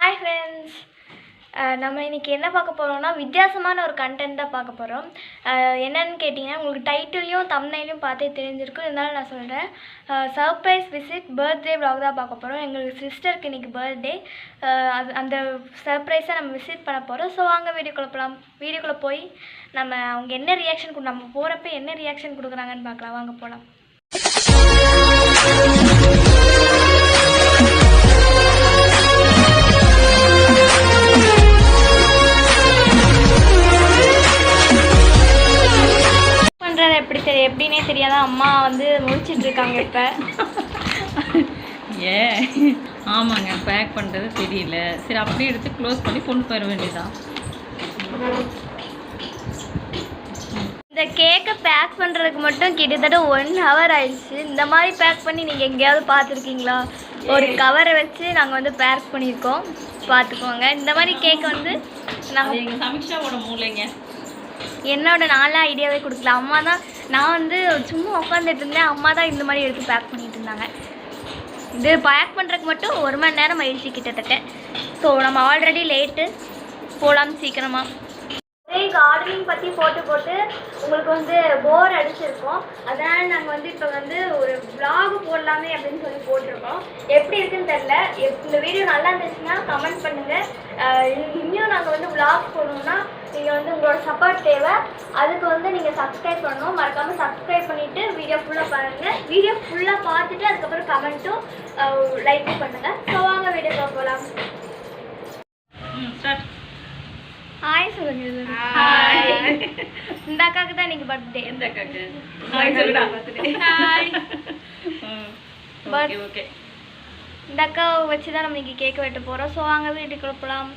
Hi friends, நம்ம இன்றைக்கி என்ன பார்க்க போகிறோம்னா வித்தியாசமான ஒரு கண்டென்ட் தான் பார்க்க போகிறோம். என்னென்னு கேட்டிங்கன்னா உங்களுக்கு டைட்டிலையும் தம்ப்நெயிலையும் பார்த்தே தெரிஞ்சிருக்கும். இருந்தாலும் நான் சொல்கிறேன். சர்ப்ரைஸ் விசிட் பர்த்டே vlog தான் பார்க்க போகிறோம். எங்களுக்கு சிஸ்டருக்கு இன்றைக்கி பர்த்டே. அந்த சர்ப்ரைஸை நம்ம விசிட் பண்ண போகிறோம். ஸோ வாங்க வீடியோக்குள்ளே போய் நம்ம அவங்க என்ன ரியாக்ஷன் நம்ம போகிறப்ப என்ன ரியாக்ஷன் கொடுக்குறாங்கன்னு பார்க்கலாம். வாங்க போகலாம். எப்படின்னே தெரியாத அம்மா வந்து முடிச்சிட்டு இருக்காங்க இப்போ. ஆமாங்க, பேக் பண்ணுறது தெரியல. சரி அப்படியே எடுத்து க்ளோஸ் பண்ணி கொண்டு போயிட வேண்டியதான். இந்த கேக்கை பேக் பண்ணுறதுக்கு மட்டும் கிட்டத்தட்ட 1 hour ஆயிடுச்சு. இந்த மாதிரி பேக் பண்ணி நீங்கள் எங்கேயாவது பார்த்துருக்கீங்களா? ஒரு கவரை வச்சு நாங்கள் வந்து பேக் பண்ணியிருக்கோம், பார்த்துக்கோங்க. இந்த மாதிரி கேக்கை வந்து நாங்கள் எங்கள் சமீக்ஷாவோட மூளைங்க, என்னோட நாளாக ஐடியாவே கொடுக்கல. அம்மா தான், நான் வந்து சும்மா உட்காந்துட்டு இருந்தேன், அம்மா தான் இந்த மாதிரி எடுத்து பேக் பண்ணிட்டு இருந்தாங்க. இது பேக் பண்ணுறதுக்கு மட்டும் 1 மணி நேரம் ஆயிடுச்சு கிட்டத்தட்ட. ஸோ நம்ம ஆல்ரெடி லேட்டு, போகலாம் சீக்கிரமாக. ஒரே கார்டனிங் பற்றி போட்டு உங்களுக்கு வந்து போர் அடிச்சிருக்கோம். அதனால் நாங்கள் வந்து இப்போ வந்து ஒரு vlog போடலாமே அப்படின்னு சொல்லி போட்டிருக்கோம். எப்படி இருக்குன்னு தெரில. இந்த வீடியோ நல்லா இருந்துச்சுன்னா கமெண்ட் பண்ணுங்கள். இன்னும் நாங்கள் வந்து vlog போடணும்னா நீங்கள் வந்து உங்களோட சப்போர்ட் தேவை. அதுக்கு வந்து நீங்கள் சப்ஸ்கிரைப் பண்ணணும். மறக்காமல் சப்ஸ்கிரைப் பண்ணிவிட்டு வீடியோ ஃபுல்லாக பாருங்கள். வீடியோ ஃபுல்லாக பார்த்துட்டு அதுக்கப்புறம் கமெண்ட்டும் லைக்கும் பண்ணுங்கள். ஸோ வாங்க வீடியோ போகலாம். ஹாய் சொல்லுங்க. ஹாய். இந்த அக்காவுக்கு தான் இன்னைக்கு பர்த்டே. இந்த அக்காக்கு ஹாய் சொல்லுடா. ஹாய். Okay okay. இந்த அக்காவை வச்சு தான் நம்ம இன்னைக்கு கேக் வெட்ட போகிறோம். ஸோ வாங்க வீட்டுக்குள்ள போகலாம்.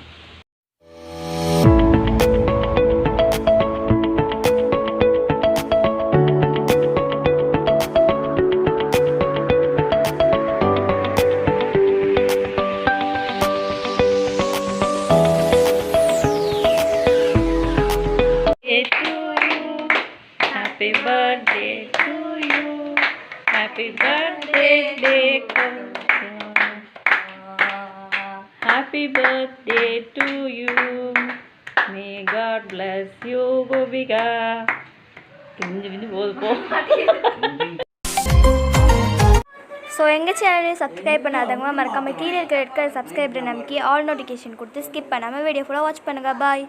Happy birthday to you. Happy birthday, dear. Happy birthday to you. May God bless you, Gobika. கிஞ்சி போ. ஸோ எங்கள் சேனலையும் சப்ஸ்கிரைப் பண்ணாதவங்க மறக்காமல் கீழே இருக்கிற சப்ஸ்கிரைப் நமக்கு ஆல் நோட்டிஃபிகேஷன் கொடுத்து ஸ்கிப் பண்ணாமல் வீடியோ ஃபுல்லாக வாட்ச் பண்ணுங்கள். பாய்.